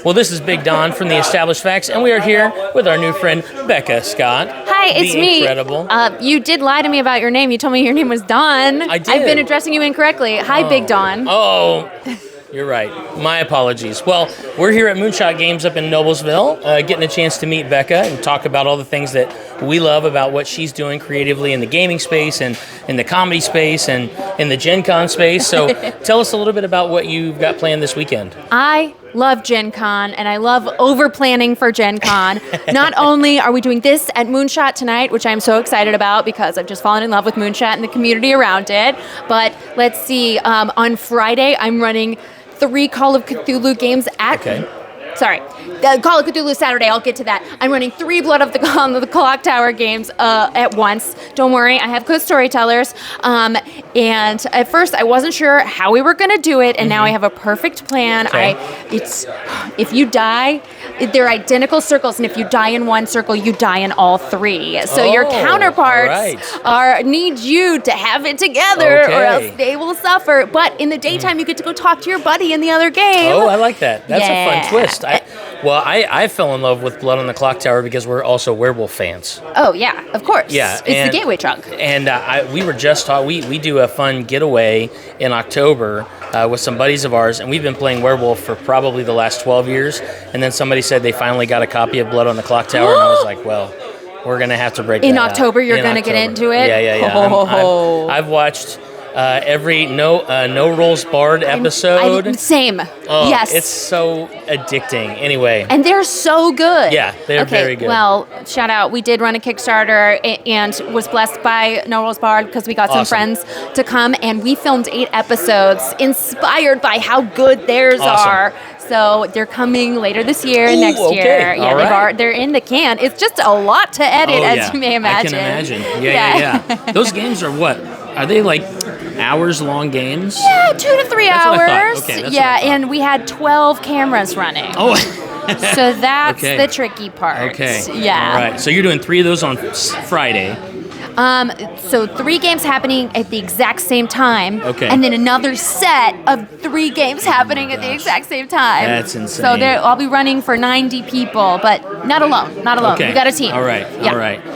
Well, this is Big Don from the Established Facts, and we are here with our new friend, Becca Scott. Hi, it's me. Incredible. You did lie to me about your name. You told me your name was Don. I did. I've been addressing you incorrectly. Hi, Big Don. Oh, you're right. My apologies. Well, we're here at Moonshot Games up in Noblesville, getting a chance to meet Becca and talk about all the things that we love about what she's doing creatively in the gaming space and in the comedy space and in the GenCon space. So tell us a little bit about what you've got planned this weekend. I love GenCon, and I love over-planning for GenCon. Not only are we doing this at Moonshot tonight, which I'm so excited about because I've just fallen in love with Moonshot and the community around it, but let's see, on Friday I'm running 3 Call of Cthulhu games at... Okay. Sorry, the Call of Cthulhu Saturday, I'll get to that. I'm running 3 Blood of the Clock Tower games at once. Don't worry, I have good storytellers. And at first, I wasn't sure how we were going to do it, and now I have a perfect plan. Okay. If you die, they're identical circles, and if you die in one circle, you die in all 3. So your counterparts need you to have it together, or else they will suffer. But in the daytime, you get to go talk to your buddy in the other game. Oh, I like that. That's a fun twist. I fell in love with Blood on the Clock Tower because we're also werewolf fans. Oh, yeah, of course. Yeah. It's the gateway drug. And we were just taught, we do a fun getaway in October with some buddies of ours, and we've been playing werewolf for probably the last 12 years. And then somebody said they finally got a copy of Blood on the Clock Tower, and I was like, well, we're going to have to break that in out. October, you're going to get into it? Yeah. I've watched... every No Rolls Barred episode. Same. Oh, yes. It's so addicting. Anyway. And they're so good. Yeah, they're very good. Well, shout out. We did run a Kickstarter and was blessed by No Rolls Barred because we got some friends to come, and we filmed 8 episodes inspired by how good theirs are. So they're coming later this year, next year. Yeah, they're in the can. It's just a lot to edit, as you may imagine. I can imagine. Yeah. Those games are what? Are they like hours-long games? Yeah, 2 to 3 that's hours. What I thought. Okay, that's what I thought. And we had 12 cameras running. Oh. So that's the tricky part. Okay. Yeah. All right. So you're doing 3 of those on Friday. So 3 games happening at the exact same time. Okay. And then another set of 3 games happening at the exact same time. That's insane. So I'll be running for 90 people, but not alone. Okay. We got a team. All right.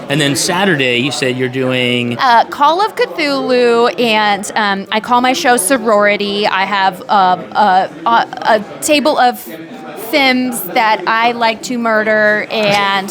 And then Saturday, you said you're doing... Call of Cthulhu, and I call my show Sorority. I have a table of Sims that I like to murder, and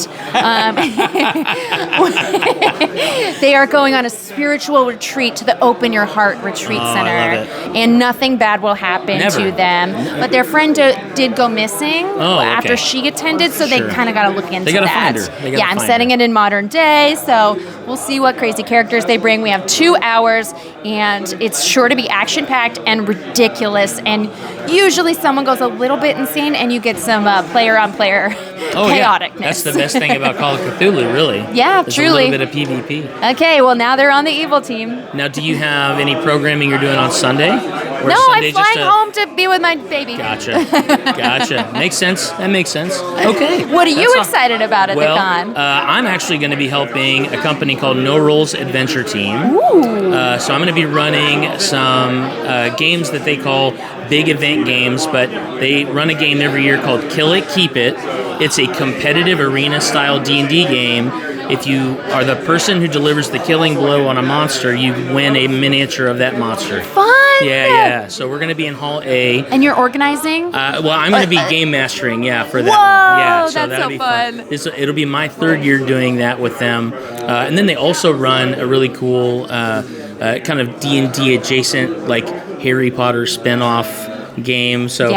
they are going on a spiritual retreat to the Open Your Heart Retreat Center, I love it. and nothing bad will happen to them. But their friend did go missing after she attended, so they kind of got to look into that. Find her. I'm setting it in modern day, so we'll see what crazy characters they bring. We have 2 hours, and it's sure to be action-packed and ridiculous, and usually someone goes a little bit insane, and you get some player-on-player chaoticness. That's the best thing about Call of Cthulhu, really. Yeah, There's truly. a little bit of PvP. Okay, well, now they're on the evil team. Now, do you have any programming you're doing on Sunday? No, I'm flying home to be with my baby. Gotcha. Makes sense. That makes sense. Okay. What are you excited about at the con? I'm actually going to be helping a company called No Rolls Adventure Team. Ooh. So I'm going to be running some games that they call big event games, but they run a game every year called Kill It, Keep It. It's a competitive arena-style D&D game. If you are the person who delivers the killing blow on a monster, you win a miniature of that monster. Fun! Yeah. So we're going to be in Hall A. And you're organizing? I'm going to be game mastering, for that one. Yeah, so that'll be fun. It'll be my 3rd year doing that with them. And then they also run a really cool kind of D&D adjacent, like Harry Potter spin-off game. So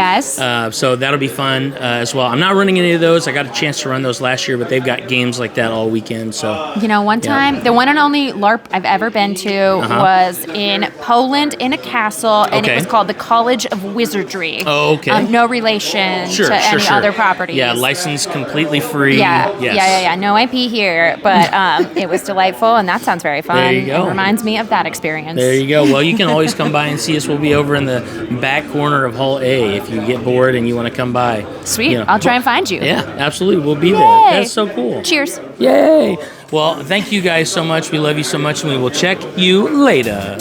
so that'll be fun as well. I'm not running any of those. I got a chance to run those last year, but they've got games like that all weekend. So one time, the one and only LARP I've ever been to was in Poland in a castle, and it was called the College of Wizardry. Oh, okay. No relation to any other properties. Yeah, license completely free. Yeah. No IP here, but it was delightful, and that sounds very fun. There you go. It reminds me of that experience. There you go. Well, you can always come by and see us. We'll be over in the back corner of Hall A if you get bored and you want to come by. Sweet. I'll try and find you. Yeah, absolutely. We'll be there. That's so cool. Cheers. Yay. Well, thank you guys so much. We love you so much, and we will check you later.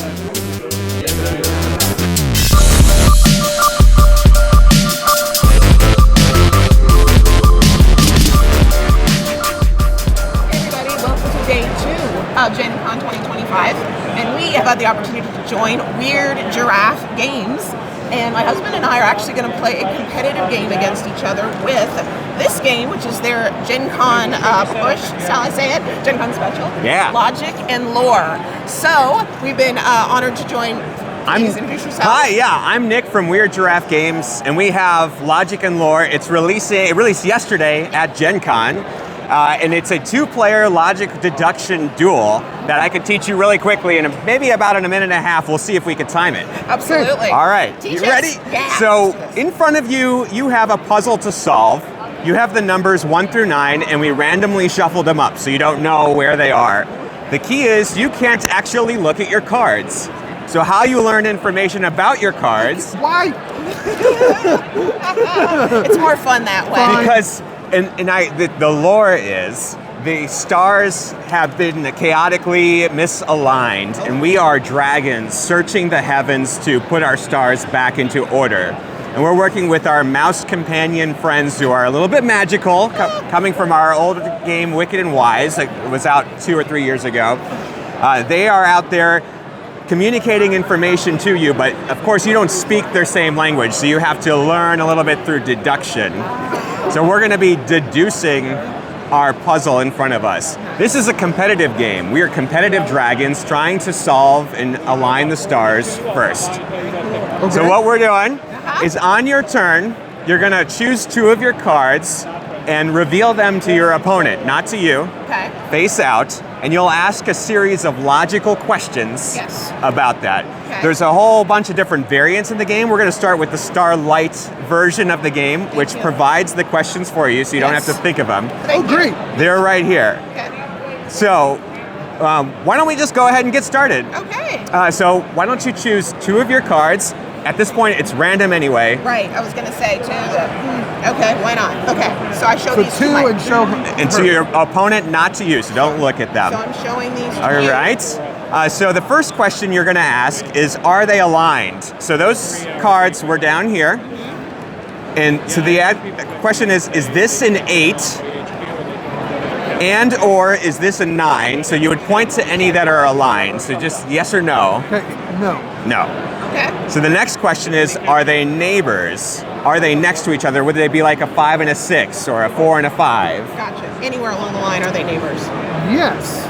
had the opportunity to join Weird Giraffe Games. And my husband and I are actually going to play a competitive game against each other with this game, which is their GenCon push, shall I say it? GenCon special. Yeah. Logic and Lore. So we've been honored to join. Please introduce yourself. Hi, yeah, I'm Nick from Weird Giraffe Games, and we have Logic and Lore. It released yesterday at GenCon, and it's a 2-player logic deduction duel that I could teach you really quickly in maybe about in a minute and a half. We'll see if we can time it. Absolutely. All right, Teach you us. ready? Yeah. So in front of you, you have a puzzle to solve. You have the numbers 1 through 9, and we randomly shuffled them up, so you don't know where they are. The key is you can't actually look at your cards. So how you learn information about your cards... Why? It's more fun that way. Because, the lore is, the stars have been chaotically misaligned, and we are dragons searching the heavens to put our stars back into order. And we're working with our mouse companion friends who are a little bit magical, coming from our old game Wicked and Wise, that was out 2 or 3 years ago. They are out there communicating information to you, but of course you don't speak their same language, so you have to learn a little bit through deduction. So we're going to be deducing our puzzle in front of us. This is a competitive game. We are competitive dragons trying to solve and align the stars first. Okay. So what we're doing is on your turn, you're going to choose 2 of your cards and reveal them to your opponent, not to you, face out, and you'll ask a series of logical questions about that. Okay. There's a whole bunch of different variants in the game. We're going to start with the Starlight version of the game, which provides the questions for you, so you don't have to think of them. Oh, great. They're right here. Okay. So, why don't we just go ahead and get started? Okay. So, why don't you choose 2 of your cards. At this point, it's random anyway. Right, I was going to say, too. Okay, why not? Okay, so I show these 2 to my... and show And to your opponent, not to you, so don't look at them. So I'm showing these to All you. right. So the first question you're going to ask is, are they aligned? So those cards were down here. And so the question is this an 8? And or is this a 9? So you would point to any that are aligned. So just yes or no. Okay, no. No. Okay. So the next question is, are they neighbors? Are they next to each other? Would they be like a 5 and a 6 or a 4 and a 5? Gotcha. Anywhere along the line, are they neighbors? Yes.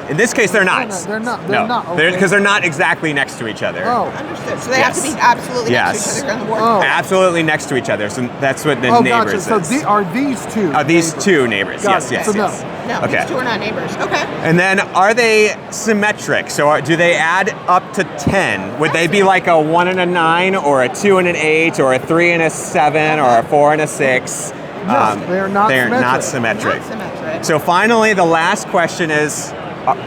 In this case, they're not. They're not. Because they're not exactly next to each other. Oh. Understood. So they have to be absolutely next to each other on the board. Oh. Absolutely next to each other. So that's what the neighbors gotcha. is. So are these 2? These neighbors? 2 neighbors. Got Yes. it. So Yes. No, Okay. these 2 are not neighbors. Okay. And then, are they symmetric? So do they add up to 10? Would they be like a 1 and a 9, or a 2 and an 8, or a 3 and a 7, or a 4 and a 6? Yes, they're not They're symmetric. not symmetric. Not symmetric. So finally, the last question is,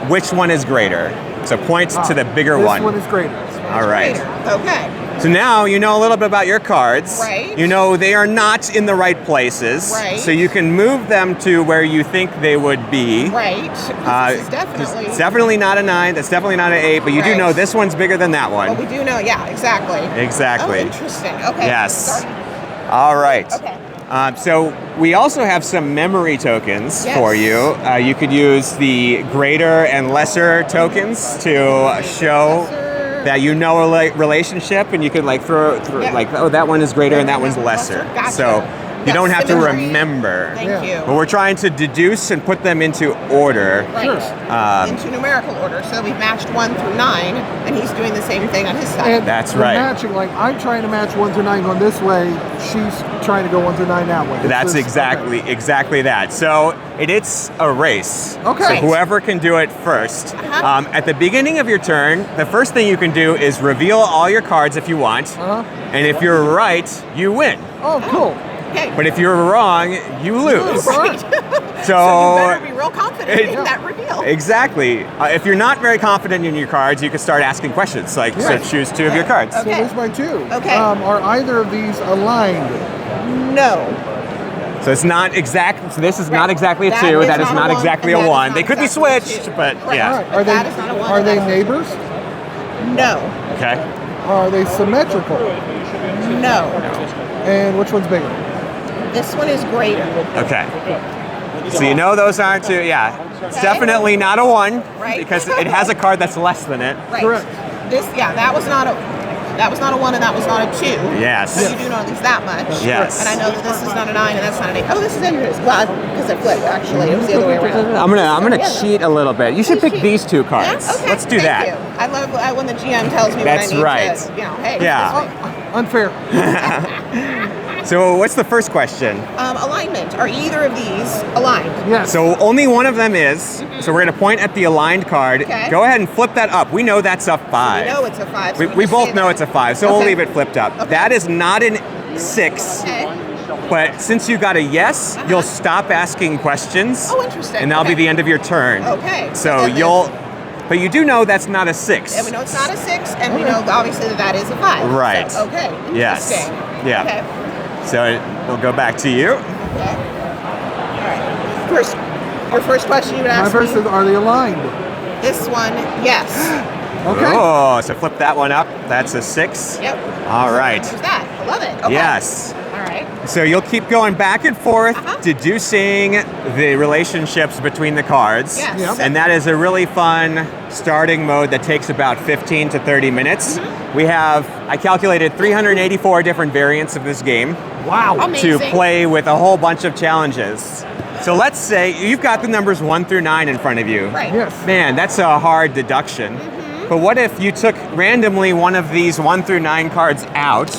which one is greater? So point to the bigger one. This one is greater. All right. Greater. Okay. So now you know a little bit about your cards. Right. You know they are not in the right places. Right. So you can move them to where you think they would be. Right. This is definitely... It's definitely not a 9. That's definitely not an 8. But you do Right. know this one's bigger than that one. Well, we do know, yeah, exactly. Exactly. Oh, interesting. Okay. Yes. Sorry. All right. Okay. So we also have some memory tokens Yes. for you. You could use the greater and lesser tokens to show that you know a relationship, and you could like throw like, oh, that one is greater and that one's lesser. Gotcha. So you don't have to symmetry. remember. Thank you. But we're trying to deduce and put them into order. Right. Into numerical order. So we've matched 1 through 9, and he's doing the same thing on his side. And That's we're right. matching, like I'm trying to match 1 through 9 going this way. She's trying to go 1 through 9 that way. That's exactly that. So it's a race. Okay. So whoever can do it first. At the beginning of your turn, the first thing you can do is reveal all your cards if you want. And if you're right, you win. Oh, cool. Okay. But if you're wrong, you lose. Right. So you better be real confident in that reveal. Exactly. If you're not very confident in your cards, you can start asking questions. Like, so choose 2 of your cards. So there's my 2. Okay. Are either of these aligned? No. So it's not exact. So this is not exactly a That 2. is That is not not a one, exactly and a that is 1. not They could be exactly a switched, two. but Right. yeah. All right. Are That is not a one, Are and they that's- neighbors? No. Okay. Are they symmetrical? No. And which one's bigger? This one is greater. Okay. So you know those aren't 2. Yeah. It's definitely not a 1, Right. because it has a card that's less than it. Right. Correct. That was not a 1 and that was not a 2. Yes. So you do know at least that much. Yes. And I know that this is not a 9 and that's not an 8. Oh, this is interesting. Well, because I flipped, actually. It was the other way around. I'm gonna cheat a little bit. You should pick cheat. these 2 Yeah? cards. Okay. Let's do Thank that. You. I love when the GM tells me That's what I need right. to, hey. Yeah. Unfair. So what's the first question? Alignment. Are either of these aligned? Yes. So only one of them is. So we're gonna point at the aligned card. Okay. Go ahead and flip that up. We know that's a 5. We know it's a 5. So We just both say know that. it's a 5, so we'll Okay. leave it flipped up. Okay. That is not an 6. Okay. But since you got a yes, you'll stop asking questions. Oh, interesting. And that'll be Okay. the end of your turn. Okay. So Then but you do know that's not a 6. And we know it's not a 6, and we know obviously that is a 5. Right. So, okay. Yes. Interesting. Yeah. Okay. So we'll go back to you. Okay. All right. Your first question you would My ask first me. is, are they aligned? This one, yes. Okay. Oh, so flip that one up. That's a 6. Yep. All right. There's that. I love it. Okay. Yes. All right. So you'll keep going back and forth, Uh-huh. deducing the relationships between the cards. Yes. Yep. And that is a really fun starting mode that takes about 15 to 30 minutes. I calculated 384 different variants of this game Wow. to Amazing. play with a whole bunch of challenges. So let's say you've got the numbers 1 through 9 in front of you. Right. Yes. Man, that's a hard deduction. But what if you took randomly one of these 1 through 9 cards out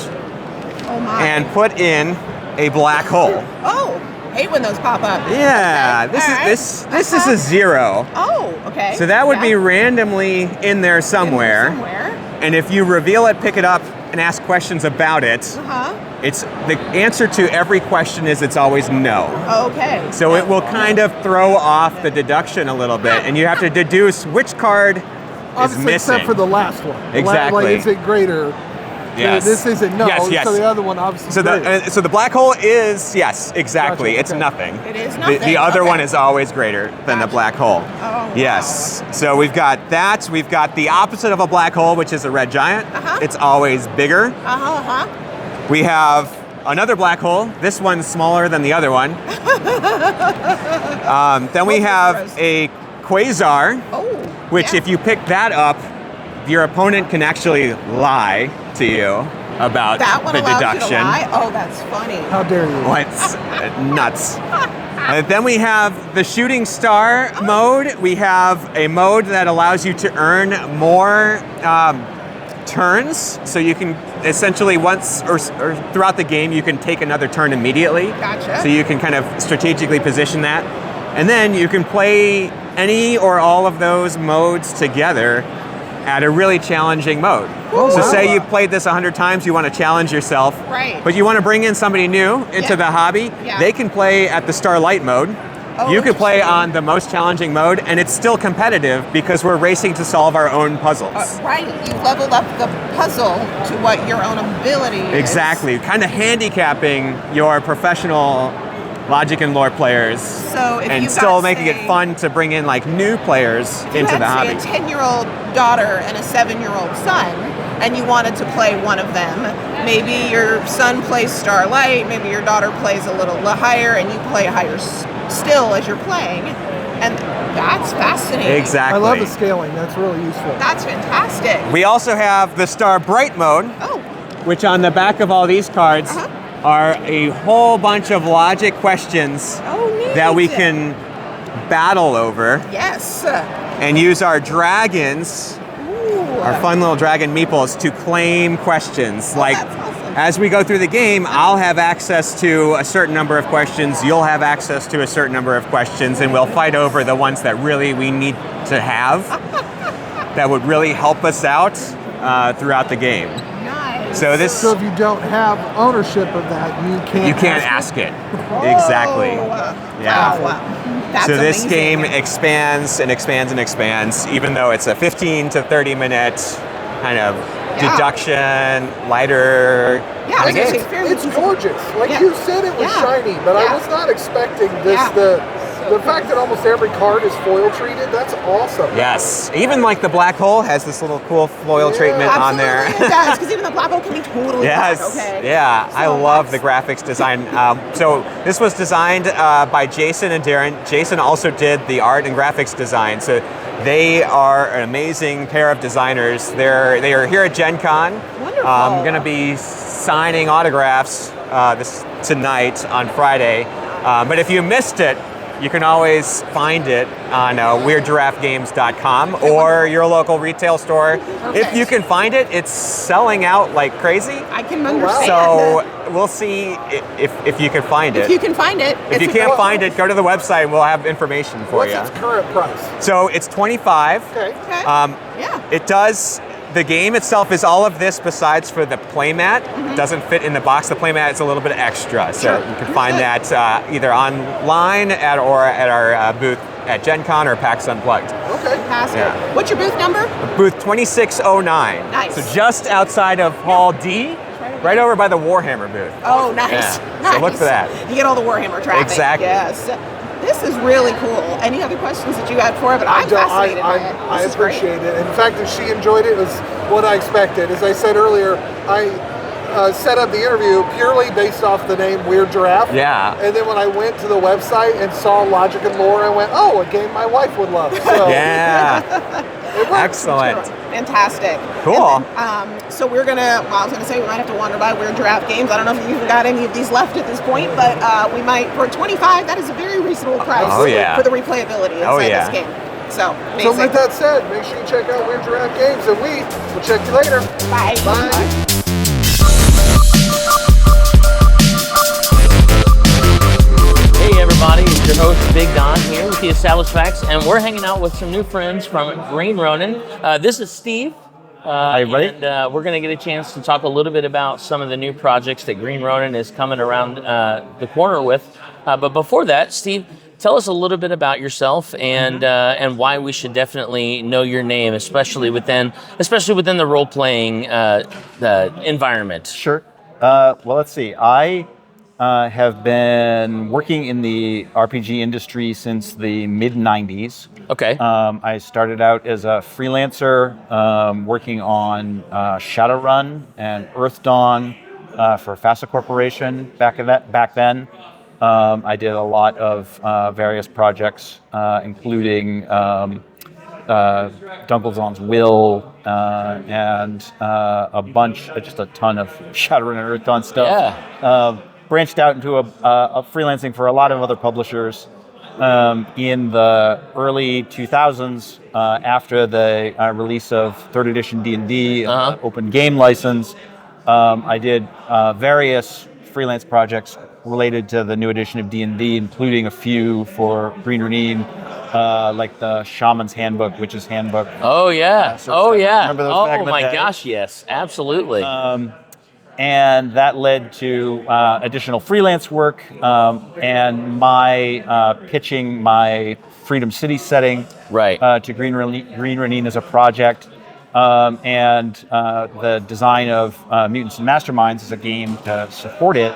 Oh my. and put in a black hole? Oh, hate when those pop up. Yeah, Okay. All right. this is a 0. Oh, okay. So that would Yeah. be randomly in there somewhere. Somewhere. And if you reveal it, pick it up, and ask questions about it, Uh-huh. it's the answer to every question is it's always no. Okay. So it will kind of throw off the deduction a little bit, and you have to deduce which card is Obviously, missing. except for the last one. The Exactly. Like, is it greater? Yes. This isn't no. Yes, yes. So the other one obviously. So greater. so the black hole is, yes, exactly. Gotcha, It's okay. nothing. It is The nothing, other okay. one is always greater than the Gotcha. black hole. Oh, wow. Yes. So we've got that. We've got the opposite of a black hole, which is a red giant. Uh-huh. It's always bigger. Uh-huh. We have another black hole. This one's smaller than the other one. Then we Both have zeros. a quasar, Oh. which yeah. if you pick that up, your opponent can actually lie to you about that one the allows deduction. you to lie? Oh, that's funny. How dare you? What's nuts? Then we have the shooting star mode. We have a mode that allows you to earn more turns. So you can essentially once or throughout the game, you can take another turn immediately. Gotcha. So you can kind of strategically position that. And then you can play any or all of those modes together at a really challenging mode. Oh, So wow. say you've played this 100 times, you want to challenge yourself, Right. but you want to bring in somebody new into Yeah. the hobby, Yeah. they can play at the Starlight mode. Oh, You can play interesting. on the most challenging mode, and it's still competitive because we're racing to solve our own puzzles. Right. You leveled up the puzzle to what your own ability is. Exactly, kind of handicapping your professional Logic and Lore players, So if and you've still got, making say, it fun to bring in like new players if you into had, the say, hobby. a 10-year-old daughter and a 7-year-old son, and you wanted to play one of them, maybe your son plays Starlight, maybe your daughter plays a little higher, and you play higher still as you're playing, and that's fascinating. Exactly. I love the scaling. That's really useful. That's fantastic. We also have the Star Bright mode, Oh, which on the back of all these cards Uh-huh. are a whole bunch of logic questions oh, neat. that we can battle over Yes. and use our dragons, Ooh. our fun little dragon meeples, to claim questions. Like, that's awesome. as we go through the game, I'll have access to a certain number of questions, you'll have access to a certain number of questions, and we'll fight over the ones that really we need to have that would really help us out throughout the game. Nice. So this, So if you don't have ownership of that, you can't. you can't ask it. Exactly. Oh, Yeah. Wow. That's So this amazing. game expands and expands and expands, even though it's a 15 to 30 minute kind of Yeah. deduction, lighter. Yeah, I was gonna say game. it's fairly It's gorgeous. Like Yeah. you said, it was Yeah. shiny, but Yeah. I was not expecting this. Yeah. the fact that almost every card is foil treated, that's awesome. Yes. Even like the black hole has this little cool foil treatment on there. Absolutely, it does, because even the black hole can be totally Yes. black, okay? Yeah, I So love the graphics design. So this was designed by Jason and Darren. Jason also did the art and graphics design. So they are an amazing pair of designers. They are here at GenCon. Wonderful. I'm going to be signing autographs tonight on Friday. But if you missed it, you can always find it on WeirdGiraffeGames.com or your local retail store. If you can find it, it's selling out like crazy. I can understand. So we'll see if you can find it. If you can find it. If you can't find it, go to the website and we'll have information for you. What's its current price? So it's $25. Okay. Yeah. It does. The game itself is all of this besides for the playmat. It doesn't fit in the box. The playmat is a little bit extra. So you can find that either online or at our booth at GenCon or PAX Unplugged. Okay. Fantastic. Yeah. What's your booth number? Booth 2609. Nice. So just outside of Hall D, right over by the Warhammer booth. Oh, nice. Yeah. Nice. So look for that. You get all the Warhammer traffic. Exactly. Yes. This is really cool. Any other questions that you had for it? But I'm fascinated by it. I appreciate it. In fact, if she enjoyed it, it was what I expected. As I said earlier, I set up the interview purely based off the name Weird Giraffe. Yeah. And then when I went to the website and saw Logic and Lore, I went, oh, a game my wife would love. So Yeah. Excellent. Fantastic. Cool. And then, so we're gonna. Well, I was gonna say we might have to wander by Weird Giraffe Games. I don't know if you've even got any of these left at this point, but we might. For $25, that is a very reasonable price. Oh, yeah. For the replayability inside this game. So amazing. So with that said, make sure you check out Weird Giraffe Games, and we'll check you later. Bye. Bye. Hey everybody, it's your host Big Don here with the Established Facts, and we're hanging out with some new friends from Green Ronin. This is Steve. Hi, everybody. And we're going to get a chance to talk a little bit about some of the new projects that Green Ronin is coming around the corner with. But before that, Steve, tell us a little bit about yourself and why we should definitely know your name, especially within the role playing environment. Sure. Well, let's see. I have been working in the RPG industry since the mid-90s. Okay. I started out as a freelancer working on Shadowrun and Earth Dawn for FASA Corporation back then. I did a lot of various projects, including Dunkelzahn's Will and just a ton of Shadowrun and Earth Dawn stuff. Yeah. Branched out into a freelancing for a lot of other publishers in the early 2000s after the release of 3rd edition D&D, open game license. I did various freelance projects related to the new edition of D&D, including a few for Green Ronin, like the Shaman's Handbook, Witch's Handbook. Oh yeah. Remember those back in Oh the my day? gosh, yes, absolutely. And that led to additional freelance work and my pitching my Freedom City setting to Green Ronin as a project, and the design of Mutants and Masterminds as a game to support it,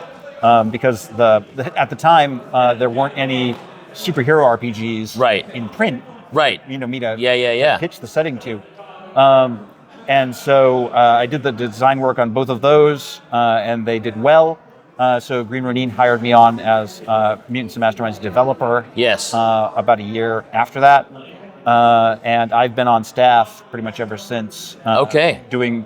because at the time there weren't any superhero RPGs in print. Right. Me to Yeah. pitch the setting to. And so I did the design work on both of those, and they did well. So Green Ronin hired me on as Mutants and Masterminds developer. Yes. About a year after that. And I've been on staff pretty much ever since. Doing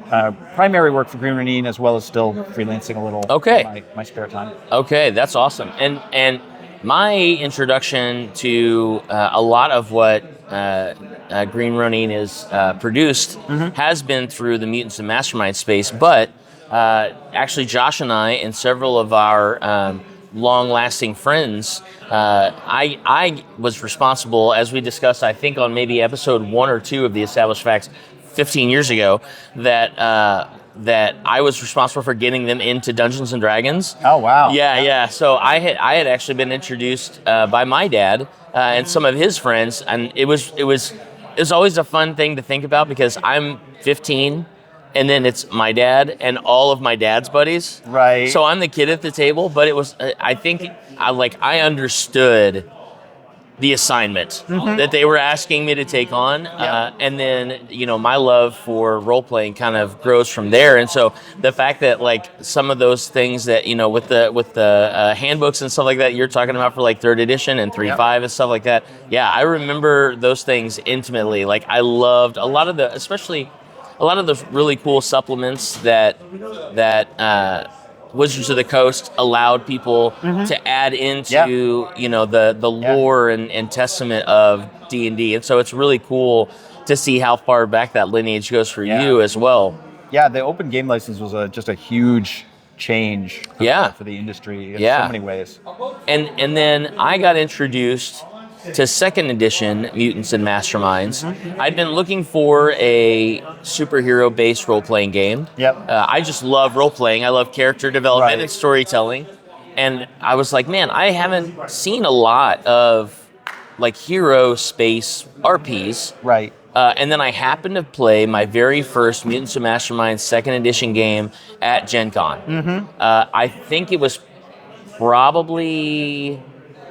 primary work for Green Ronin as well as still freelancing a little in my spare time. Okay, that's awesome. And my introduction to a lot of what Green Ronin is produced has been through the Mutants and Mastermind space, but actually Josh and I and several of our long-lasting friends, I was responsible, as we discussed, I think on maybe episode 1 or 2 of the Established Facts 15 years ago, that I was responsible for getting them into Dungeons and Dragons. Oh wow! Yeah. So I had actually been introduced by my dad and some of his friends, and it was always a fun thing to think about because I'm 15, and then it's my dad and all of my dad's buddies. Right. So I'm the kid at the table, but it was I think I understood the assignment that they were asking me to take on. And then, my love for role playing kind of grows from there. And so the fact that like some of those things that, with the handbooks and stuff like that, you're talking about for like 3rd edition and 3.5 and stuff like that. Yeah, I remember those things intimately. Like I loved a lot of the really cool supplements that Wizards of the Coast allowed people to add into, the lore and testament of D&D. And so it's really cool to see how far back that lineage goes for you as well. Yeah, the open game license was just a huge change for the industry in so many ways. And then I got introduced to 2nd edition Mutants and Masterminds. I'd been looking for a superhero-based role-playing game. I just love role-playing. I love character development and storytelling. And I was like, man, I haven't seen a lot of like hero space RPs. And then I happened to play my very first Mutants and Masterminds 2nd edition game at GenCon. I think it was probably,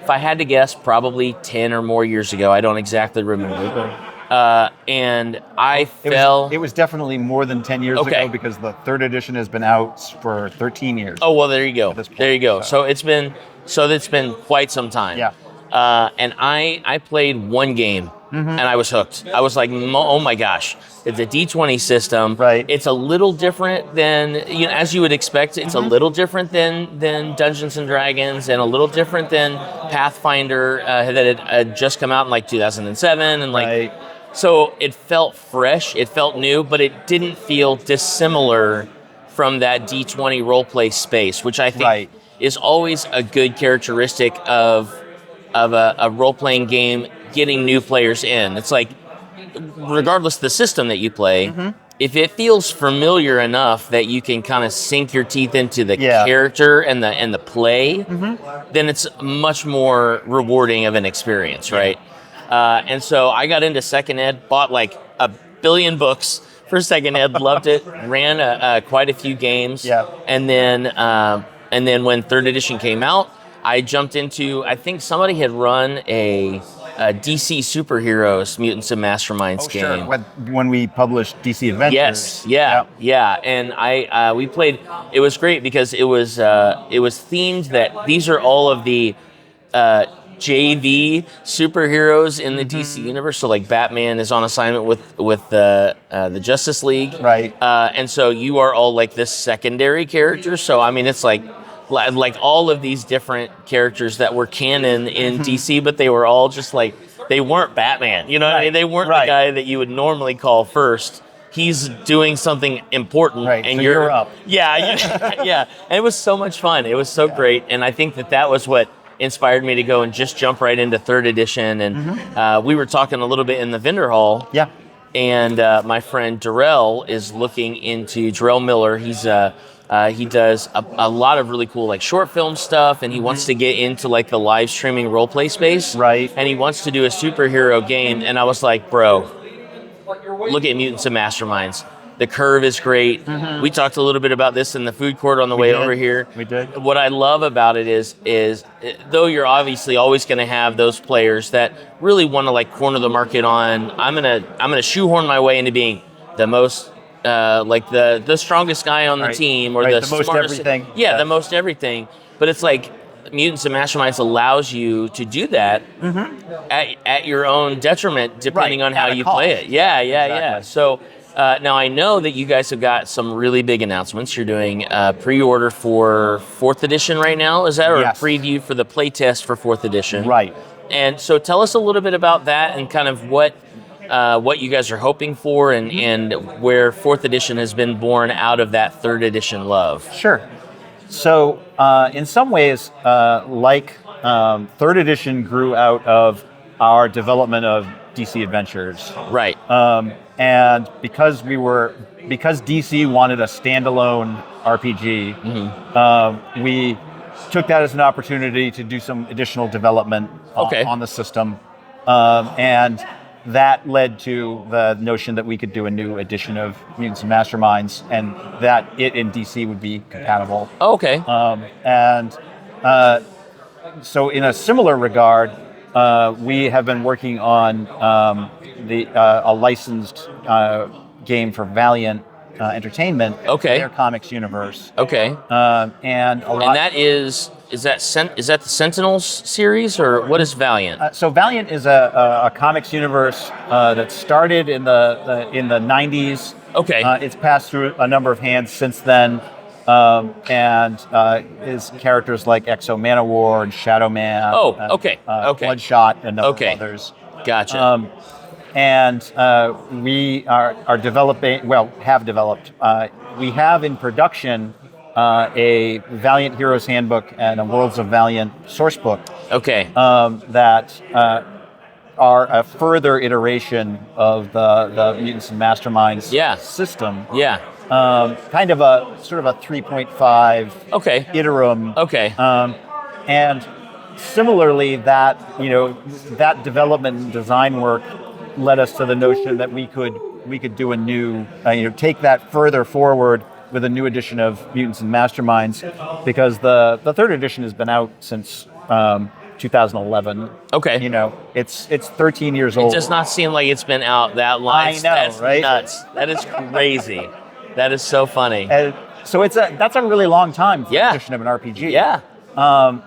if I had to guess, probably 10 or more years ago. I don't exactly remember. And I fell... It was definitely more than 10 years ago because the 3rd edition has been out for 13 years. Oh, well, there you go. There you go. So it's been quite some time. And I played one game and I was hooked. I was like, oh my gosh, it's a D20 system. It's a little different than, as you would expect, it's a little different than Dungeons and Dragons and a little different than Pathfinder that had just come out in like 2007 and so it felt fresh, it felt new, but it didn't feel dissimilar from that D20 roleplay space, which I think is always a good characteristic of a role-playing game getting new players in. It's like, regardless of the system that you play, if it feels familiar enough that you can kind of sink your teeth into the character and the play, then it's much more rewarding of an experience, right? And so I got into 2nd Ed, bought like a billion books for 2nd Ed, loved it, ran quite a few games, and then when 3rd edition came out, I jumped into, I think somebody had run a DC Superheroes Mutants and Masterminds game. Sure. When we published DC Adventures. Yes, and we played. It was great because it was themed that these are all of the JV superheroes in the DC universe. So like Batman is on assignment with the Justice League, and so you are all like this secondary character. So I mean, it's like all of these different characters that were canon in DC, but they were all just like, they weren't Batman. You know what I mean? They weren't the guy that you would normally call first. He's doing something important, and so you're up. Yeah. And it was so much fun. It was so great, and I think that was what inspired me to go and just jump right into 3rd edition. And we were talking a little bit in the vendor hall. And my friend Darrell is looking into Darrell Miller. He does a lot of really cool like short film stuff, and he wants to get into like the live streaming role play space. And he wants to do a superhero game. And I was like, bro, look at Mutants and Masterminds. The curve is great. We talked a little bit about this in the food court on the way over here. We did. What I love about it is though you're obviously always going to have those players that really want to like corner the market on, I'm gonna shoehorn my way into being the most like the strongest guy on the team or the most smartest, everything. The most everything. But it's like Mutants and Masterminds allows you to do that at your own detriment, depending on how you play it. Yeah. So now I know that you guys have got some really big announcements. You're doing pre-order for 4th edition right now, is that? Or a preview for the playtest for 4th edition? And so tell us a little bit about that and kind of what you guys are hoping for and where 4th edition has been born out of that 3rd edition love. Sure. So in some ways, 3rd edition grew out of our development of DC Adventures. And because DC wanted a standalone RPG, we took that as an opportunity to do some additional development on the system. And that led to the notion that we could do a new edition of Mutants and Masterminds, and that it and DC would be compatible. Okay. So in a similar regard, we have been working on a licensed game for Valiant Entertainment. Okay. Their comics universe. Okay. And that is that the Sentinels series, or what is Valiant? So Valiant is a comics universe that started in the 90s. Okay. It's passed through a number of hands since then, and is characters like Exo Manowar and Shadow Man. Oh, okay. Bloodshot and a number of others. Gotcha. And we are developing. Well, have developed. We have in production a Valiant Heroes Handbook and a Worlds of Valiant source book. Okay. That are a further iteration of the Mutants and Masterminds system. Yeah. Kind of a sort of a 3.5 iterum. Okay. And similarly, that development and design work led us to the notion that we could do a new, take that further forward with a new edition of Mutants and Masterminds, because the third edition has been out since 2011. Okay. It's 13 years old. It does not seem like it's been out that long. I know, That's right? Nuts. That is crazy. That is so funny. And so that's a really long time for an edition of an RPG. Yeah.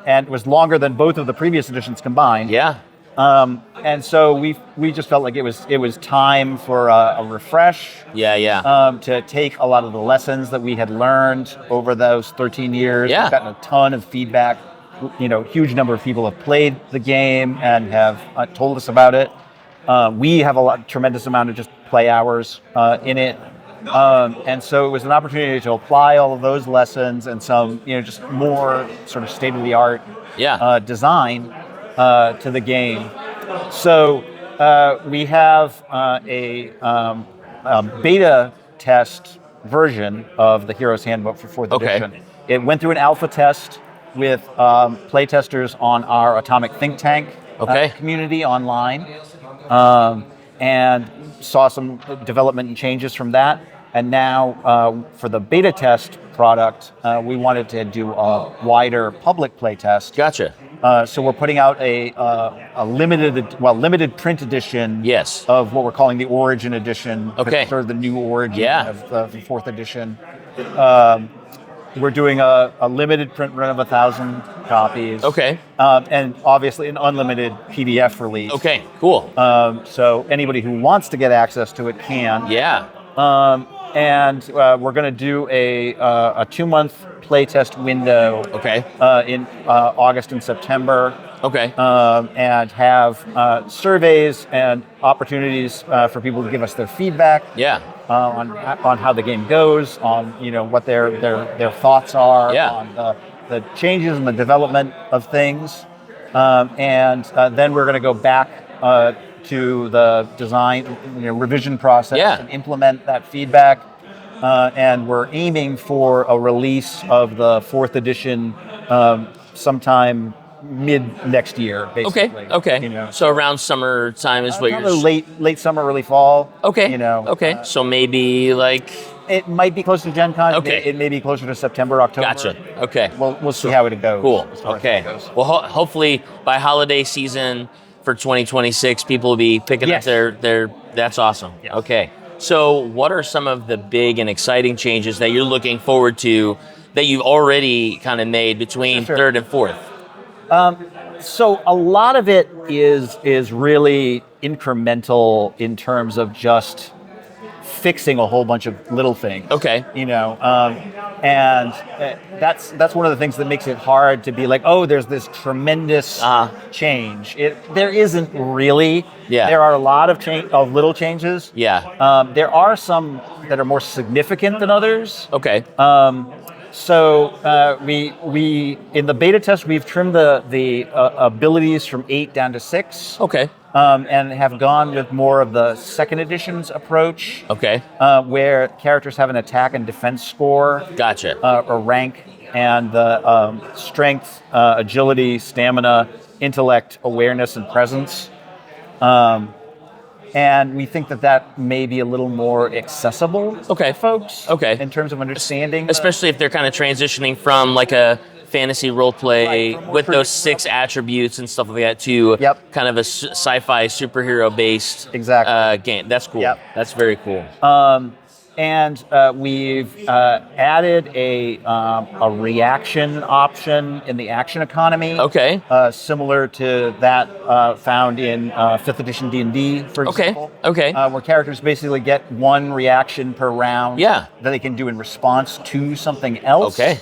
And it was longer than both of the previous editions combined. Yeah. And so we just felt like it was time for a refresh. Yeah. To take a lot of the lessons that we had learned over those 13 years. Yeah. We've gotten a ton of feedback. Huge number of people have played the game and have told us about it. We have tremendous amount of just play hours in it. And so it was an opportunity to apply all of those lessons and some, just more sort of state-of-the-art design to the game. So we have a beta test version of the Heroes Handbook for 4th edition. It went through an alpha test with playtesters on our Atomic Think Tank community online, and saw some development and changes from that. And now for the beta test product, we wanted to do a wider public play test. Gotcha. So we're putting out a limited print edition of what we're calling the Origin Edition. Okay. Sort of the new origin of the 4th edition. We're doing a limited print run of 1,000 copies. Okay. And obviously an unlimited PDF release. Okay, cool. So anybody who wants to get access to it can. Yeah. And we're going to do a 2-month playtest window. Okay. In August and September. Okay. And have surveys and opportunities for people to give us their feedback. Yeah. On how the game goes, on what their thoughts are, on the changes and the development of things, and then we're going to go back to the design revision process and implement that feedback. And we're aiming for a release of the 4th edition sometime mid next year, basically. Okay. So around summertime is what you're late summer, early fall. Okay. So maybe like it might be closer to GenCon. Okay. It may be closer to September, October. Gotcha. Okay. We'll see how it goes. Cool. Okay. Well, hopefully by holiday season for 2026, people will be picking up their. That's awesome. Yes. Okay. So what are some of the big and exciting changes that you're looking forward to that you've already kind of made between 3rd and 4th? So a lot of it is really incremental in terms of just fixing a whole bunch of little things. Okay. And that's one of the things that makes it hard to be like, oh, there's this tremendous change. There isn't really. Yeah. There are a lot of little changes. Yeah. There are some that are more significant than others. Okay. So we in the beta test we've trimmed the abilities from 8 down to 6. Okay. And have gone with more of the 2nd edition's approach. Okay. Where characters have an attack and defense score. Gotcha. Or rank, and the strength, agility, stamina, intellect, awareness, and presence. And we think that may be a little more accessible to folks in terms of understanding. Especially if they're kind of transitioning from like a fantasy role play with those 6 attributes and stuff like that to kind of a sci-fi superhero based game. That's cool. Yep. That's very cool. And we've added a reaction option in the action economy. Okay. Similar to that found in 5th edition D&D, for example. Okay. Where characters basically get 1 reaction per round that they can do in response to something else. Okay.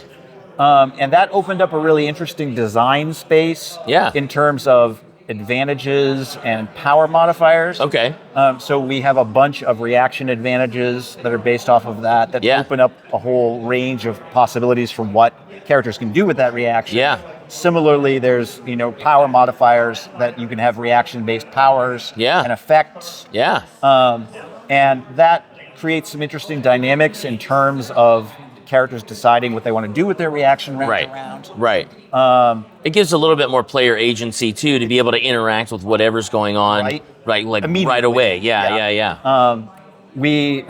And that opened up a really interesting design space in terms of advantages and power modifiers. Okay. So we have a bunch of reaction advantages that are based off of that open up a whole range of possibilities for what characters can do with that reaction. Yeah. Similarly, there's power modifiers that you can have reaction-based powers and effects. Yeah. And that creates some interesting dynamics in terms of characters deciding what they want to do with their reaction round. Right. It gives a little bit more player agency too to be able to interact with whatever's going on. Right. Like right away. Yeah. We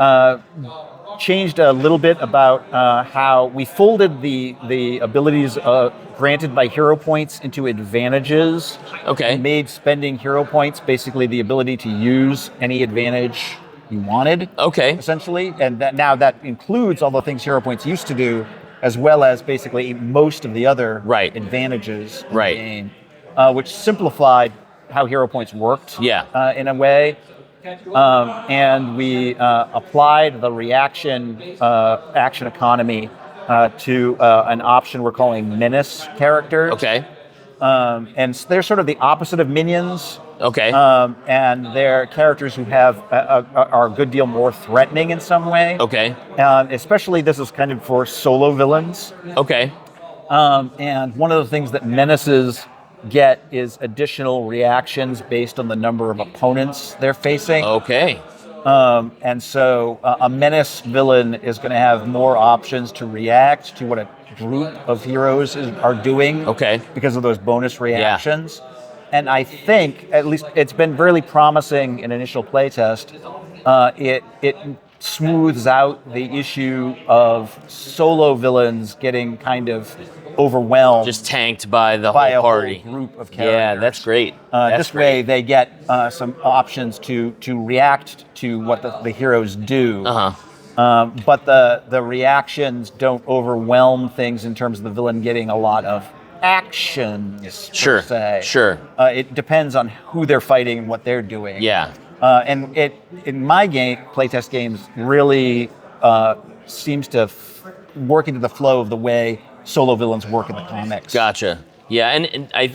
changed a little bit about how we folded the abilities granted by hero points into advantages. Okay. And made spending hero points basically the ability to use any advantage you wanted. Okay. Essentially, and now that includes all the things hero points used to do, as well as basically most of the other advantages in the game, which simplified how hero points worked. In a way. And we applied the reaction action economy to an option we're calling menace characters. Okay. And they're sort of the opposite of minions. Okay. And they're characters who are a good deal more threatening in some way. Okay. Especially this is kind of for solo villains. Okay. And one of the things that menaces get is additional reactions based on the number of opponents they're facing. Okay. And so a menace villain is going to have more options to react to what a group of heroes are doing. Okay. Because of those bonus reactions. And I think, at least it's been really promising in initial playtest, it smooths out the issue of solo villains getting kind of overwhelmed. Just tanked by the whole party. Whole group of characters. Yeah, that's great. This way they get some options to react to what the heroes do. But the reactions don't overwhelm things in terms of the villain getting a lot of actions, per se. Sure. It depends on who they're fighting and what they're doing. Yeah. And it in my playtest games, really seems to work into the flow of the way solo villains work in the comics. Gotcha. Yeah, and I,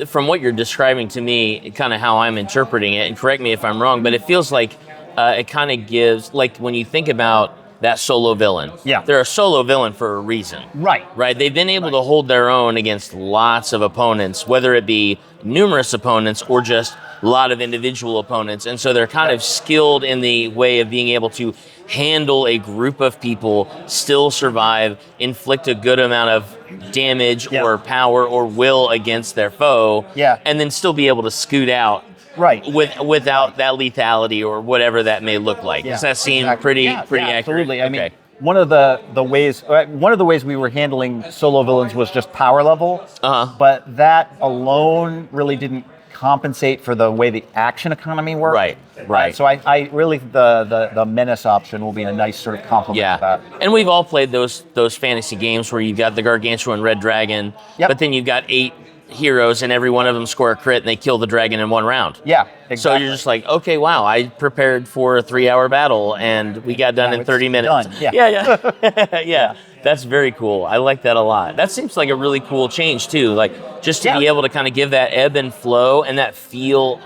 from what you're describing to me, kind of how I'm interpreting it, and correct me if I'm wrong, but it feels like it kind of gives, like when you think about that solo villain. Yeah. They're a solo villain for a reason. Right. They've been able to hold their own against lots of opponents, whether it be numerous opponents or just a lot of individual opponents. And so they're kind of skilled in the way of being able to handle a group of people, still survive, inflict a good amount of damage or power or will against their foe, and then still be able to scoot out. Right. Without that lethality or whatever that may look like. Does that seem pretty accurate? Absolutely. I mean, one of the ways we were handling solo villains was just power level. But that alone really didn't compensate for the way the action economy worked. Right. So I really the menace option will be a nice sort of complement to that. And we've all played those fantasy games where you've got the gargantuan red dragon, but then you've got 8 heroes and every one of them score a crit and they kill the dragon in one round. Yeah, exactly. So you're just like, okay, wow, I prepared for a 3-hour battle and we got done in 30 minutes. Done. Yeah. That's very cool. I like that a lot. That seems like a really cool change too. Like just to be able to kind of give that ebb and flow and that feel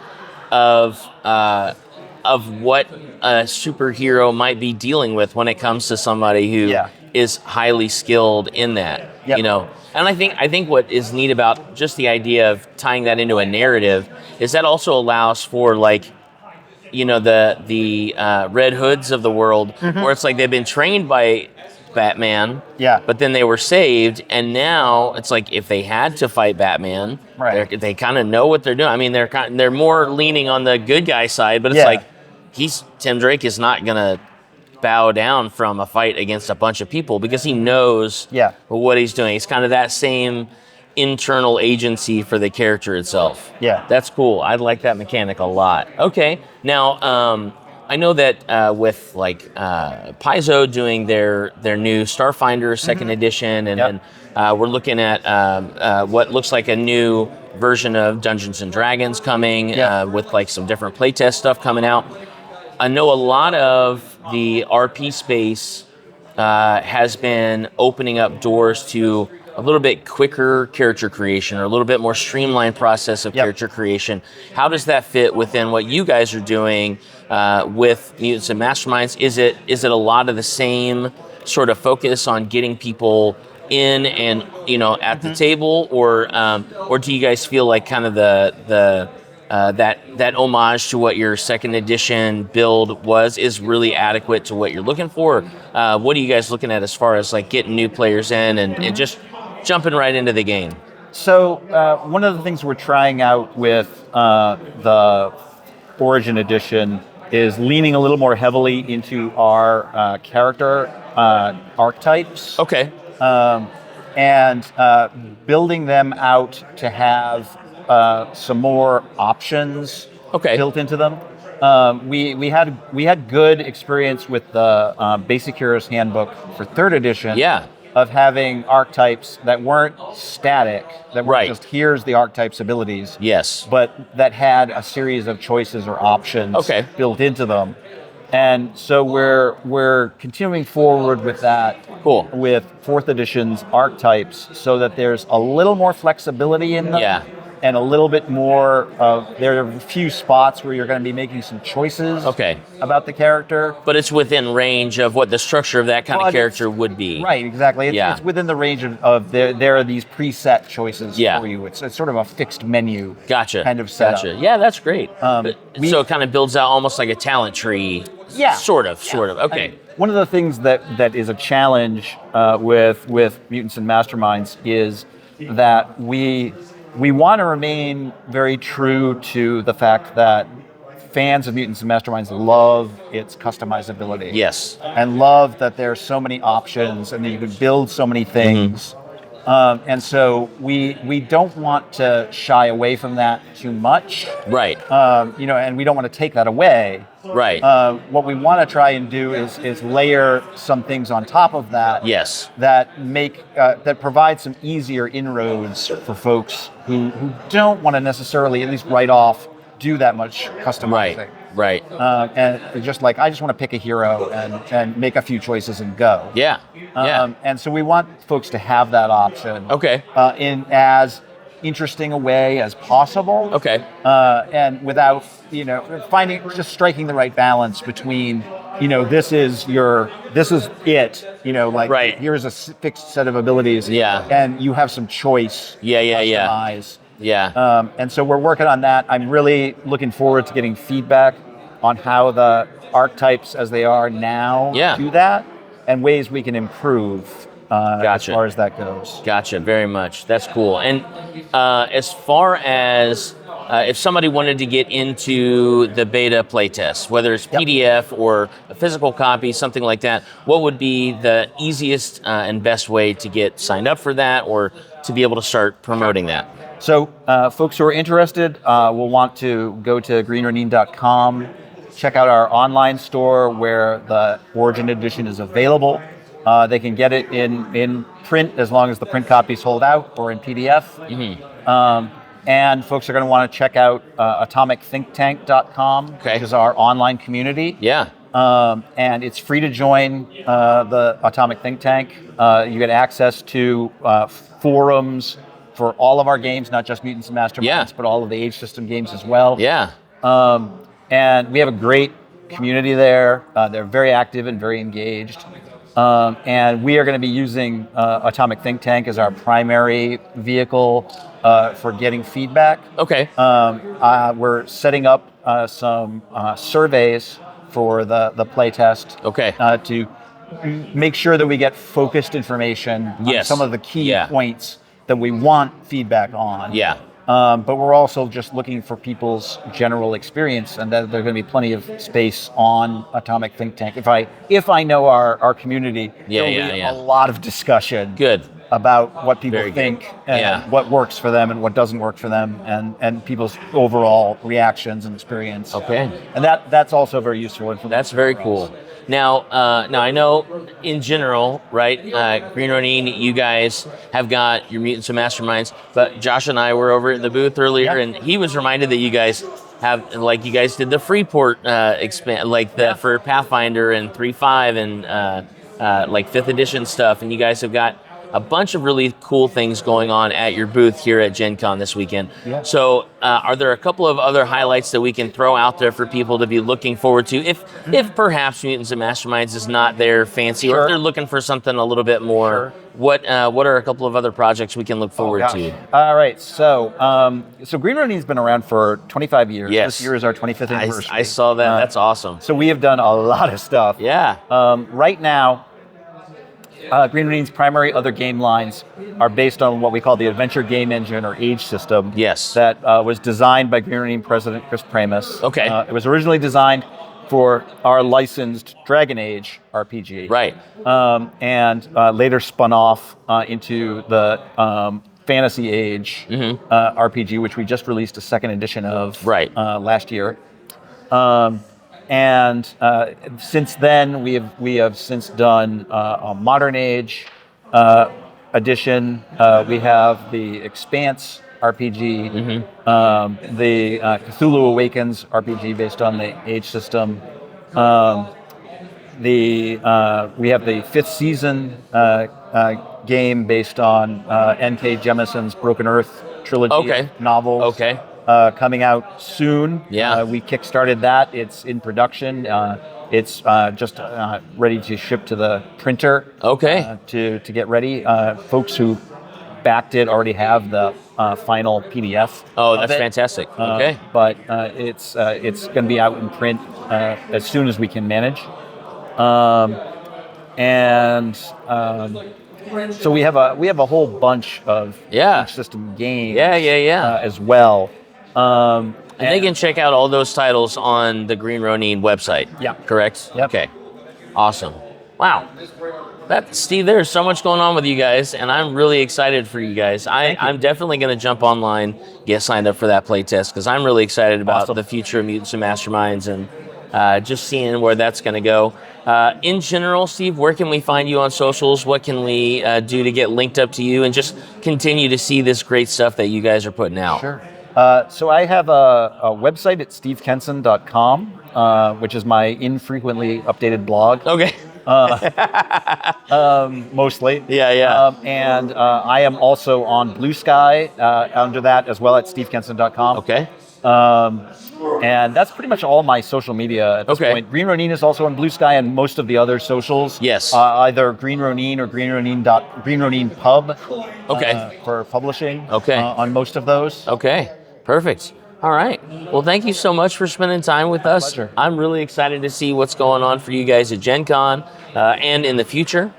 of what a superhero might be dealing with when it comes to somebody who is highly skilled in that. You know. And I think what is neat about just the idea of tying that into a narrative is that also allows for like, you know, the Red Hoods of the world, where it's like they've been trained by Batman, but then they were saved, and now it's like if they had to fight Batman, they kind of know what they're doing. I mean, they're more leaning on the good guy side, but it's like Tim Drake is not gonna bow down from a fight against a bunch of people because he knows what he's doing. It's kind of that same internal agency for the character itself. Yeah. That's cool. I like that mechanic a lot. Okay. Now, I know that with Paizo doing their new Starfinder second edition, and we're looking at what looks like a new version of Dungeons and Dragons coming with like some different playtest stuff coming out. I know a lot of the RP space has been opening up doors to a little bit quicker character creation or a little bit more streamlined process of character creation. How does that fit within what you guys are doing with Mutants and Masterminds? Is it a lot of the same sort of focus on getting people in and at the table, or do you guys feel like kind of that homage to what your second edition build is really adequate to what you're looking for? What are you guys looking at as far as like getting new players in and just jumping right into the game? So one of the things we're trying out with the Origin Edition is leaning a little more heavily into our character archetypes. Okay. And building them out to have some more options built into them. We had good experience with the Basic Heroes Handbook for 3rd edition. Yeah. Of having archetypes that weren't static, that weren't just here's the archetype's abilities. Yes. But that had a series of choices or options built into them. And so we're continuing forward with that with 4th edition's archetypes so that there's a little more flexibility in them. Yeah. And a little bit more there are a few spots where you're going to be making some choices about the character. But it's within range of what the structure of that kind of character would be. Right, exactly. It's within the range of there are these preset choices for you. It's sort of a fixed menu kind of setup. Gotcha. Yeah, that's great. So it kind of builds out almost like a talent tree. Yeah. Sort of. Okay. One of the things that is a challenge with Mutants and Masterminds is that we want to remain very true to the fact that fans of Mutants and Masterminds love its customizability. Yes. And love that there are so many options and that you can build so many things. And so we don't want to shy away from that too much. Right. And we don't want to take that away. Right. What we want to try and do is layer some things on top of that. Yes. That that provide some easier inroads for folks who don't want to necessarily, at least right off, do that much customizing. Right. And just like I just want to pick a hero and make a few choices and go. Yeah. And so we want folks to have that option. Okay. In as interesting a way as possible. Okay. And without striking the right balance between this is it. Here's a fixed set of abilities. Yeah. And you have some choice. Yeah. And so we're working on that. I'm really looking forward to getting feedback on how the archetypes as they are now do that and ways we can improve as far as that goes. Gotcha, very much. That's cool. And as far as if somebody wanted to get into the beta playtest, whether it's PDF or a physical copy, something like that, what would be the easiest and best way to get signed up for that or to be able to start promoting that? So folks who are interested will want to go to greenronine.com, check out our online store where the Origin Edition is available. They can get it in print as long as the print copies hold out, or in PDF. And folks are going to want to check out atomicthinktank.com, which is our online community. Yeah. And it's free to join the Atomic Think Tank. You get access to forums for all of our games, not just Mutants and Masterminds, but all of the Age System games as well. Yeah. And we have a great community there. They're very active and very engaged. And we are going to be using Atomic Think Tank as our primary vehicle for getting feedback. Okay. We're setting up some surveys for the playtest. Okay. To make sure that we get focused information on some of the key points that we want feedback on. Yeah. But we're also just looking for people's general experience, and that there's going to be plenty of space on Atomic Think Tank. If I know our community, there'll be a lot of discussion. Good. About what people think and what works for them and what doesn't work for them, and people's overall reactions and experience. Okay. And that's also very useful information. That's very cool. Now I know in general, right, Green Ronin, you guys have got your Mutants and Masterminds, but Josh and I were over in the booth earlier, and he was reminded that you guys have, like, you guys did the Freeport expand, like for Pathfinder and 3.5 and like 5th edition stuff, and you guys have got a bunch of really cool things going on at your booth here at GenCon this weekend. Yeah. So are there a couple of other highlights that we can throw out there for people to be looking forward to if perhaps Mutants and Masterminds is not their fancy, or if they're looking for something a little bit more? What are a couple of other projects we can look forward to? All right, so Green Ronin's been around for 25 years. Yes. This year is our 25th anniversary. I saw that. That's awesome. So we have done a lot of stuff. Yeah. Right now, Green Ronin's primary other game lines are based on what we call the Adventure Game Engine, or AGE system. Yes. That was designed by Green Ronin president Chris Pramis. Okay. It was originally designed for our licensed Dragon Age RPG. Right. And later spun off into the Fantasy Age RPG, which we just released a second edition of last year. And since then, we have since done a Modern Age edition. We have the Expanse RPG, the Cthulhu Awakens RPG based on the Age system. We have the 5th season game based on N.K. Jemison's Broken Earth trilogy of novels. Okay. Coming out soon. Yeah. We kickstarted that. It's in production. It's just ready to ship to the printer. Okay. To get ready. Folks who backed it already have the final PDF. Oh, that's fantastic. Okay. But it's going to be out in print as soon as we can manage. So we have a whole bunch of each system games. As well. And they can check out all those titles on the Green Ronin website. Yeah. Correct? Yep. Okay. Awesome. Wow. Steve, there's so much going on with you guys, and I'm really excited for you guys. I'm definitely going to jump online, get signed up for that playtest, because I'm really excited about the future of Mutants and Masterminds and just seeing where that's going to go. In general, Steve, where can we find you on socials? What can we do to get linked up to you and just continue to see this great stuff that you guys are putting out? Sure. So I have a website at stevekenson.com, which is my infrequently updated blog. Okay. Mostly. Yeah. And I am also on Blue Sky under that as well at stevekenson.com. Okay. And that's pretty much all my social media at this point. Green Ronin is also on Blue Sky and most of the other socials. Yes. Either Green Ronin or Green Ronin Pub. For publishing. Okay. On most of those. Okay. Perfect. All right. Well, thank you so much for spending time with us. Pleasure. I'm really excited to see what's going on for you guys at GenCon and in the future.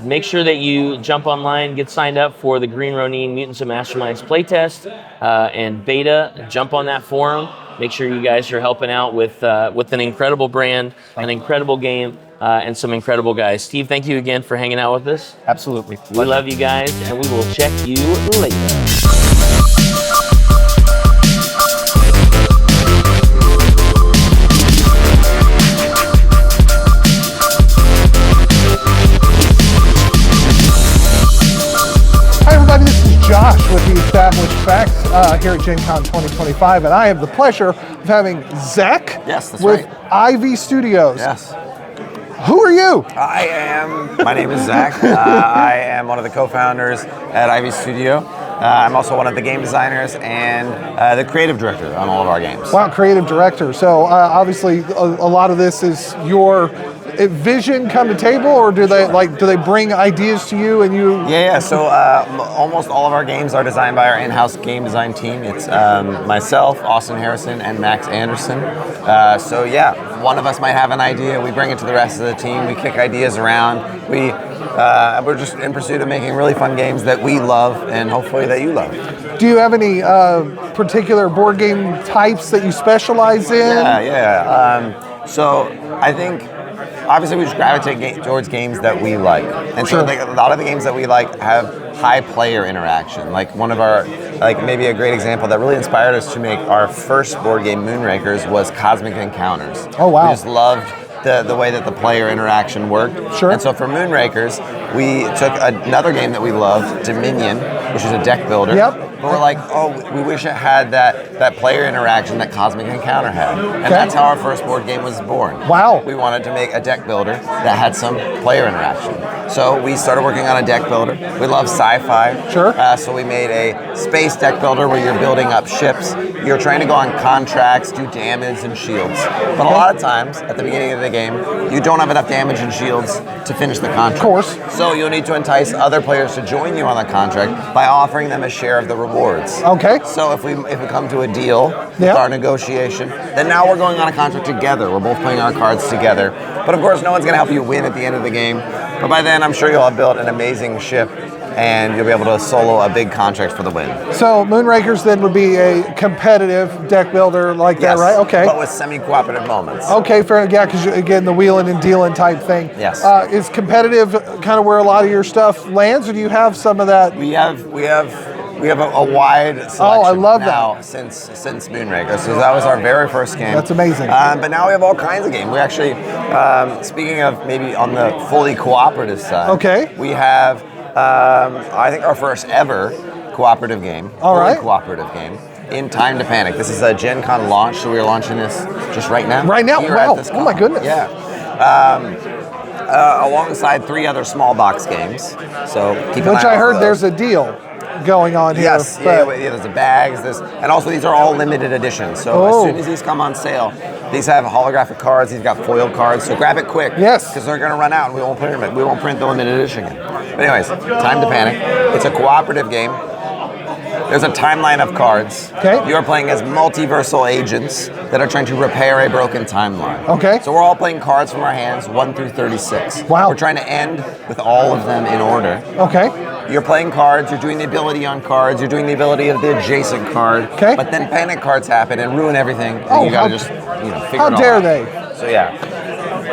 Make sure that you jump online, get signed up for the Green Ronin Mutants and Masterminds playtest and beta. Jump on that forum. Make sure you guys are helping out with an incredible brand, an incredible game, and some incredible guys. Steve, thank you again for hanging out with us. Absolutely. We love you guys, and we will check you later. This is Josh with the Established Facts here at GenCon 2025, and I have the pleasure of having Zach with Ivy Studios. Yes. Who are you? My name is Zach. I am one of the co-founders at Ivy Studio. I'm also one of the game designers and the creative director on all of our games. Wow, creative director. So obviously a lot of this is your vision come to table, or do they bring ideas to you and you? Yeah. So almost all of our games are designed by our in-house game design team. It's myself, Austin Harrison, and Max Anderson. So yeah, one of us might have an idea. We bring it to the rest of the team. We kick ideas around. We're just in pursuit of making really fun games that we love and hopefully that you love. Do you have any particular board game types that you specialize in? Yeah. So I think obviously we just gravitate towards games that we like. And so a lot of the games that we like have high player interaction. Like one of our, maybe a great example that really inspired us to make our first board game, Moonrakers, was Cosmic Encounters. Oh, wow. We just loved the way that the player interaction worked. Sure. And so for Moonrakers, we took another game that we loved, Dominion, which is a deck builder. Yep. But we're like, we wish it had that player interaction that Cosmic Encounter had. And that's how our first board game was born. Wow. We wanted to make a deck builder that had some player interaction. So we started working on a deck builder. We love sci-fi. Sure. So we made a space deck builder where you're building up ships. You're trying to go on contracts, do damage and shields. But a lot of times, at the beginning of the game, you don't have enough damage and shields to finish the contract. Of course. So you'll need to entice other players to join you on the contract by offering them a share of the rewards. Okay. So if we come to a deal with our negotiation, then now we're going on a contract together. We're both playing our cards together. But of course, no one's going to help you win at the end of the game. But by then, I'm sure you'll have built an amazing ship and you'll be able to solo a big contract for the win. So Moonrakers then would be a competitive deck builder like that, right? Okay. But with semi-cooperative moments. Okay, fair. Yeah, because again, the wheeling and dealing type thing. Yes. Is competitive kind of where a lot of your stuff lands, or do you have some of that? We have a wide selection. Oh, I love now that. since Moonrakers. So that was our very first game. That's amazing. But now we have all kinds of games. We actually, speaking of maybe on the fully cooperative side, okay, we have I think our first ever cooperative game. All right. Cooperative game. In Time to Panic. This is a GenCon launch, so we are launching this just right now. Right now? Here Wow. at this Oh my goodness. Yeah. Alongside 3 other small box games. So keep an eye Which I out heard for there's those. a deal going on here. Yes, there's the bags, and also these are all limited editions. So as soon as these come on sale, these have holographic cards. These got foil cards. So grab it quick. Yes, because they're going to run out, and we won't print them. We won't print the limited edition again. But anyways, Time to Panic. It's a cooperative game. There's a timeline of cards. Okay. You are playing as multiversal agents that are trying to repair a broken timeline. Okay. So we're all playing cards from our hands, 1 through 36. Wow. We're trying to end with all of them in order. Okay. You're playing cards, you're doing the ability on cards, you're doing the ability of the adjacent card. Okay. But then panic cards happen and ruin everything. And Oh, you gotta how- just figure How it all dare out. they? So yeah.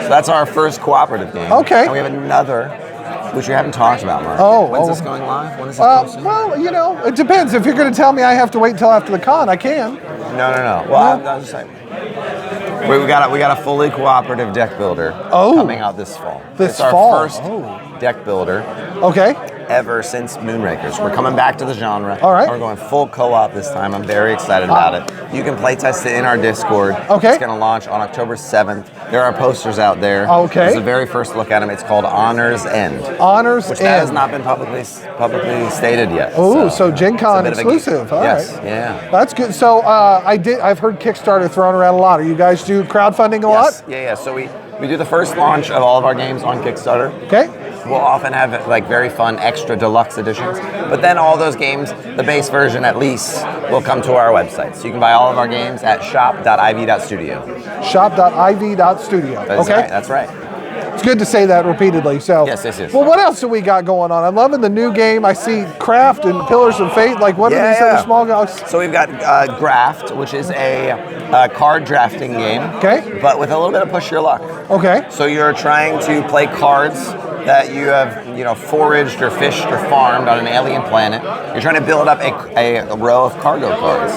So that's our first cooperative game. Okay. And we have another, which we haven't talked about, Mark. When's this going live? When is this posted? Well, it depends. If you're going to tell me I have to wait until after the con, I can. No. Well, I was just saying. We got a fully cooperative deck builder coming out this fall. This it's our fall. first deck builder. Okay. Ever since Moonrakers. We're coming back to the genre. All right. We're going full co-op this time. I'm very excited about it. You can play test it in our Discord. Okay. It's going to launch on October 7th. There are posters out there. Okay. This is the very first look at them. It's called Honor's End. Honor's Which End. that has not been publicly stated yet. Oh, so Gen Con it's a bit of a exclusive. geek. All yes. right. Yeah. That's good. So I've heard Kickstarter thrown around a lot. Are you guys do crowdfunding a lot? Yeah. So we do the first launch of all of our games on Kickstarter. Okay. We'll often have very fun extra deluxe editions, but then all those games, the base version at least, will come to our website. So you can buy all of our games at shop.iv.studio. Shop.iv.studio. Okay. That's right. It's good to say that repeatedly. So Yes. Well, what else do we got going on? I'm loving the new game. I see Craft and Pillars of Fate. Like, what are these other small guys? So we've got Graft, which is a card drafting game. Okay. But with a little bit of push your luck. Okay. So you're trying to play cards that you have, foraged or fished or farmed on an alien planet. You're trying to build up a row of cargo cards.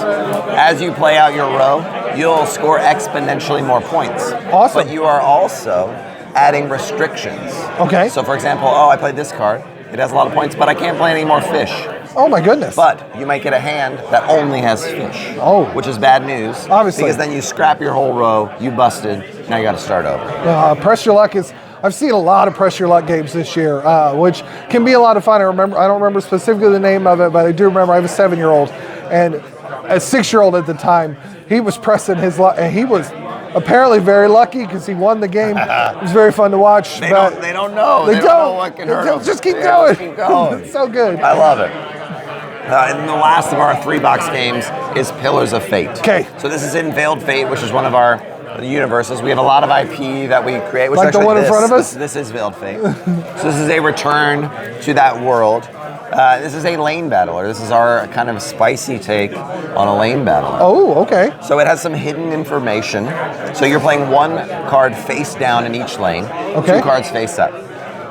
As you play out your row, you'll score exponentially more points. Awesome. But you are also adding restrictions. Okay. So for example, I played this card. It has a lot of points, but I can't play any more fish. Oh my goodness. But you might get a hand that only has fish. Oh. Which is bad news. Obviously. Because then you scrap your whole row, you busted, now you got to start over. Press Your Luck is. I've seen a lot of Press Your Luck games this year, which can be a lot of fun. I don't remember specifically the name of it, but I do remember I have a 7-year-old, and a 6-year-old at the time, he was pressing his luck, and he was apparently very lucky because he won the game. It was very fun to watch. They don't know. They don't know what can hurt them. Just keep going. Just keep going. It's so good. I love it. And the last of our 3-box games is Pillars of Fate. Okay. So this is in Veiled Fate, which is one of our universes. We have a lot of IP that we create. Which like the one in front of us? This is Veiled Fate. So this is a return to that world. This is a lane battler. This is our kind of spicy take on a lane battler. Oh, okay. So it has some hidden information. So you're playing one card face down in each lane, Okay. 2 cards face up.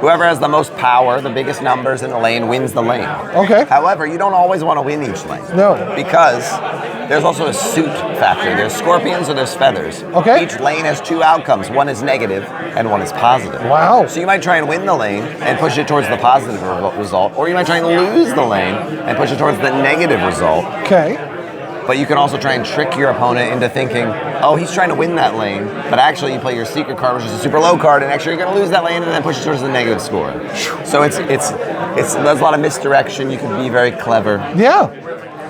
Whoever has the most power, the biggest numbers in the lane, wins the lane. Okay. However, you don't always want to win each lane. No. Because there's also a suit factor. There's scorpions or there's feathers. Okay. Each lane has 2 outcomes. One is negative and one is positive. Wow. So you might try and win the lane and push it towards the positive result, or you might try and lose the lane and push it towards the negative result. Okay. But you can also try and trick your opponent into thinking, oh, he's trying to win that lane, but actually you play your secret card, which is a super low card, and actually you're going to lose that lane and then push it towards the negative score. So it's there's a lot of misdirection. You can be very clever. Yeah.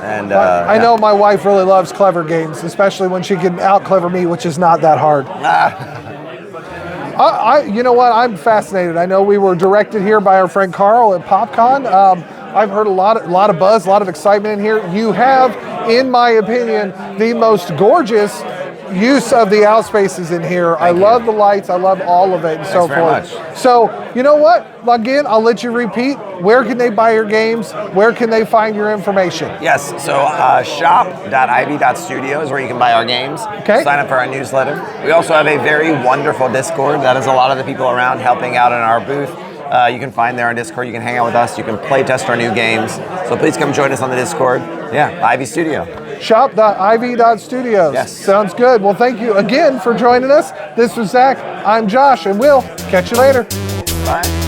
And I know my wife really loves clever games, especially when she can out-clever me, which is not that hard. You know what? I'm fascinated. I know we were directed here by our friend Carl at PopCon. I've heard a lot of buzz, a lot of excitement in here. You have, in my opinion, the most gorgeous use of the outspaces in here. I love the lights. I love all of it and so forth. So, you know what? Again, I'll let you repeat. Where can they buy your games? Where can they find your information? Yes, so shop.iv.studio is where you can buy our games. Okay. Sign up for our newsletter. We also have a very wonderful Discord. That is a lot of the people around helping out in our booth. You can find there on Discord. You can hang out with us. You can play test our new games. So please come join us on the Discord. Yeah, Ivy Studio. Shop.iv.studios. Yes. Sounds good. Well, thank you again for joining us. This was Zach. I'm Josh, and we'll catch you later. Bye.